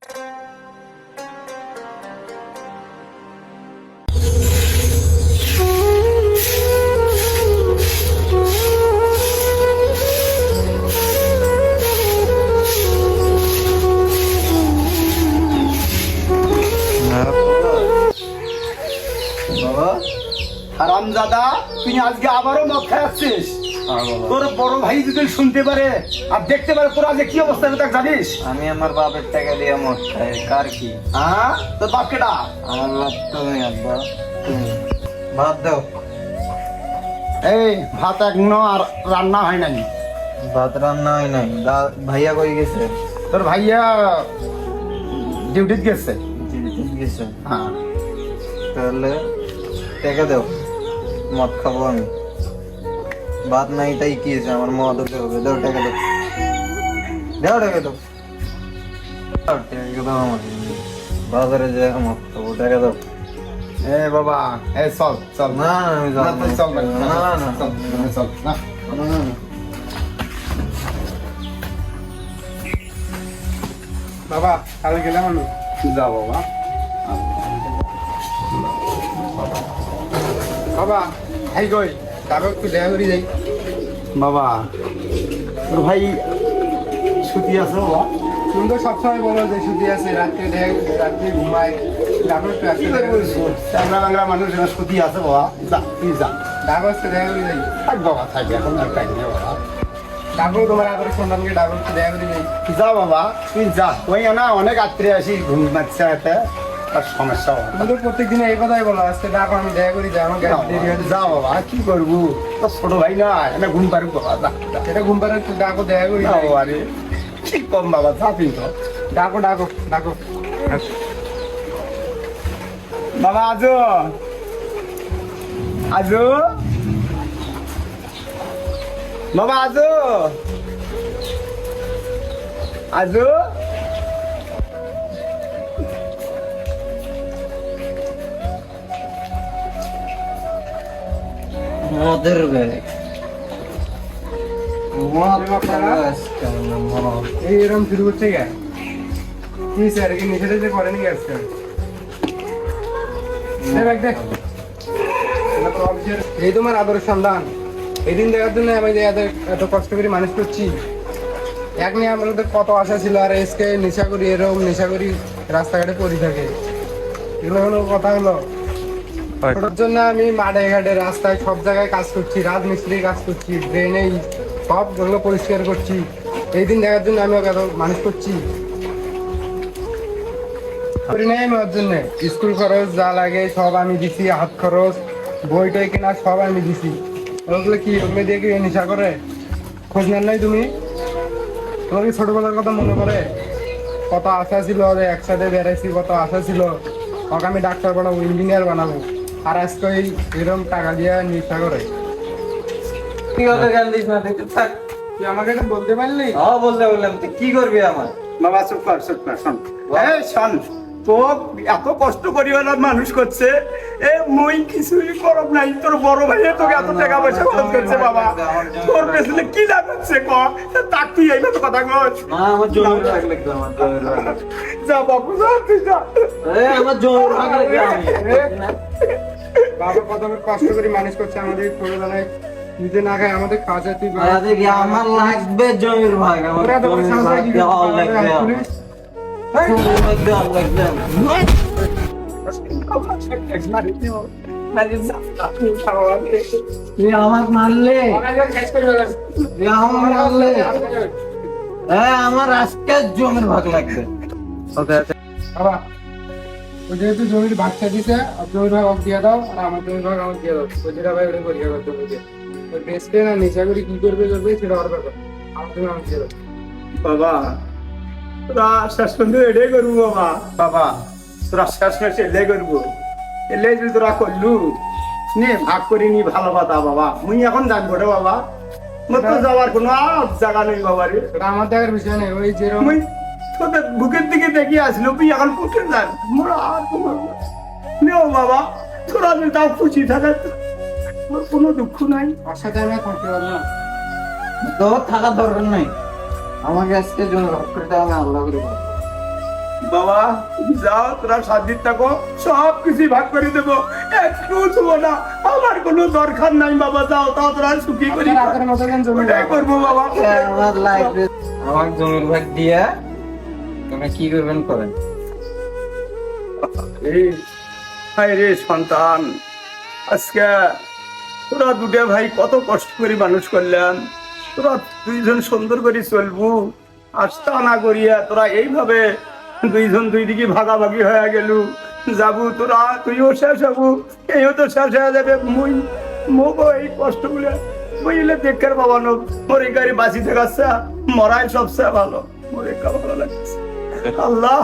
হারামজাদা, তুই আজকে আবারও মদ খাই আসছিস? তোর বড় ভাই যদি শুনতে পারে আর দেখতে পারে তোর আজকে কি অবস্থা হবে তা জানিস? আমি আমার বাপের টাকা দিয়ে মদ খাই, কার কি? হ্যাঁ, তোর বাপ কেটা? আমার বাপ তুমি আব্বা, তুমি ভাত দাও। এই ভাত এখনো আর রান্না হয় নাই। ভাত রান্না হয় নাই। ভাইয়া কই গেছে? তোর ভাইয়া ডিউটিতে গেছে। গেছে? হ্যাঁ। তাহলে টাকা দাও, মদ খাবো আমি। ভাত নাই তাই কি আছে, আমার মদ হতে হবে। দাও টাকা দাও, দাও টাকা দাও, দাও টাকা দাও। আমার বাজারে যে মদ খাবো, টাকা দাও। এ বাবা, এই চল চল। না আমি না, যাবো তুই চল না। না, না, না, চল, চল না। না, না, না। বাবা কাল গেলাম আমি। যা বাবা। বাবা ভাই কই, তারপর একটু দেখা করি যাই। বাবা, তোর ভাই ছুটি আছে বাবা? তুমি তো সবসময় বলো যে ছুটি আছে, রাত্রে ঘুমাই। তারপর একটু কি আজকে দেখা করবো? করি। চাংলা বাংলা মানুষ ছুটি আছে বাবা। যা, তুই যা। তারপর একটু দেখা করি যাই। থাক বাবা, থাকবে এখন আর টাইম নেই বাবা। তারপর তোমার আদর সন্তানকে তারপর একটু দেখা করি যাই। যা বাবা, তুই যা। ওই না অনেক আত্মীয় আসি ঘুম মারছে এতে আর সমস্যা বাবা। তুমি তো প্রত্যেকদিন এই কথাই বলো, আজকে ডাকো আমি দেখা করি যাই। আমার দেরি হয়ে যা বাবা, কি করবো? তোর ছোট ভাই না, এনে ঘুম পারবো বাবা। যা, যা। এটা ঘুম পাড়ে একটু ডাকো, দেখা করি না যাই। বাবা রে, কি কম বাবা, যা তুই তো। ডাকো ডাকো ডাকো। বাবা আজো, আজো, বাবা আজো, আজো। মদের ব্যাগ, মদ আপনারা? এইরকম শুরু করছে কে? কি স্যার কি নিষেধ যে করেনি কি আজকে? দেখ এই তোমার আদরের সন্তান। এই দিন দেখার জন্য আমি যে এত কষ্ট করে মানুষ করছি। এক নিয়ে আমাদের কত আশা ছিল, আর এসকে নেশা করি, এরকম নেশা করি রাস্তাঘাটে পড়ে থাকে। এগুলো হলো কথা হলো। ওটার জন্য আমি মাঠে ঘাটে রাস্তায় সব জায়গায় কাজ করছি, রাজমিস্ত্রি কাজ করছি, ড্রেনে সব গুলো পরিষ্কার করছি। এই দিন দেখার জন্য আমি ওকে এত মানুষ করছি। করি নাই আমি ওর জন্য। স্কুল খরচ যা লাগে সব আমি দিছি, হাত খরচ, বই টই কেনা সব আমি দিছি। ওগুলো কি ওগুলো দিয়ে কি নেশা করে? খোঁজ নেন নাই তুমি? তোমার কি ছোটবেলার কথা মনে পড়ে? কত আশা ছিল যে একসাথে বেড়াইছি, কত আশা ছিল ওকে আমি ডাক্তার বানাবো, ইঞ্জিনিয়ার বানাবো। আর আজকে এরকম টাকা দিয়ে নেশা করে। কি কথা গান দিস না, দেখতে থাক। তুই আমাকে এটা বলতে পারলি? বলতে বললাম, তুই কি করবি আমার? বাবা চুপ কর, চুপ কর, শোন। এই শোন, তো এত কষ্ট করি ওরা মানুষ করছে, এ মুই কিছুই করব নাই। তোর বড় ভাই তোকে এত টাকা পয়সা খরচ করছে বাবা, তোর পেছনে কি না করছে ক? তাক তুই এইভাবে কথা কর? না, আমার জমির ভাগ লাগবে, আমার জমির ভাগ লাগবে। যা বাবু, যা তুই যা। আমার জমির ভাগ লাগবে। বাবা কত কষ্ট করে মানুষ করছে আমাদের ছোটবেলায়, নিজে না খায় আমাদের খাওয়া। তুই আমার লাগবে জমির ভাগ, আমার ওরা তো জমির সামনে ভাগ গিয়ে দেওয়া লাগবে, পুলিশ। জমির ভাগ দেওয়া লাগবে। তুই আমার মারলে, তুই আমার মারলে, আমার আজকে জমির ভাগ লাগবে। বাবা ও যেহেতু জমির ভাগটা দিছে, জমির ভাগ দিয়ে দাও, আর আমার জমির ভাগ আমাকে দিয়ে দাও। ওই যেটা ভাই ওটা পরীক্ষা করতে হবে। ওই বেসপে না নেশা করে কি করবে সেটা ওর ব্যাপার। আমার জমি আমাকে দিয়ে দাও। বাবা তোরা শেষ পর্যন্ত এটাই করবো বাবা। বাবা তোরা শেষ শেষ এটাই করবো, এলে যদি তোরা করলু নে ভাগ করিনি, ভালো কথা বাবা। মুই এখন জানবো রে বাবা, মোর তো যাওয়ার কোনো জায়গা নেই বাবা রে। সেটা আমার দেখার বিষয় নেই। ওই যেরকম মুই তোদের বুকের দিকে দেখি আসলো, তুই এখন পুষে যান মোরা আর কোনো নেও বাবা। তোরা যদি তাও খুশি থাকে, মোর কোনো দুঃখ নাই। ওর সাথে আমি আর থাকতে পারবো না। তোর থাকার দরকার নাই, আমাকে আজকে জমির ভাগ করে দেওয়া, আমি আল্লাহ করে দেবো। বাবা তুমি যাও, তোরা 7 দিন থাকো, সব কিছু ভাগ করে দেবো, একটু ছুবো না, আমার কোনো দরকার নাই বাবা, যাও তাও তোরা সুখী করি, রাতের মতো যেন জমি ওটাই করবো বাবা। আমার লাইফে আমার জমির ভাগ দিয়া তোমরা কি করবেন করেন। হায় রে সন্তান, আজকে তোরা দুটা ভাই কত কষ্ট করে মানুষ করলাম, তোরা দুইজন সুন্দর করে চলবু, আস্থা না করিয়া তোরা এইভাবে দুইজন দুই দিকে ভাগাভাগি হয়ে গেলু, যাবু তোরা, তুইও শেষ হবু, এইও তো শেষ হয়ে যাবে, মুই মোগো এই কষ্ট গুলো বুঝলে দেখের বাবা নো, মরে গাড়ি বাঁচি থাকাচ্ছে মরাই সবচেয়ে ভালো, মরে ভালো লাগছে। আল্লাহ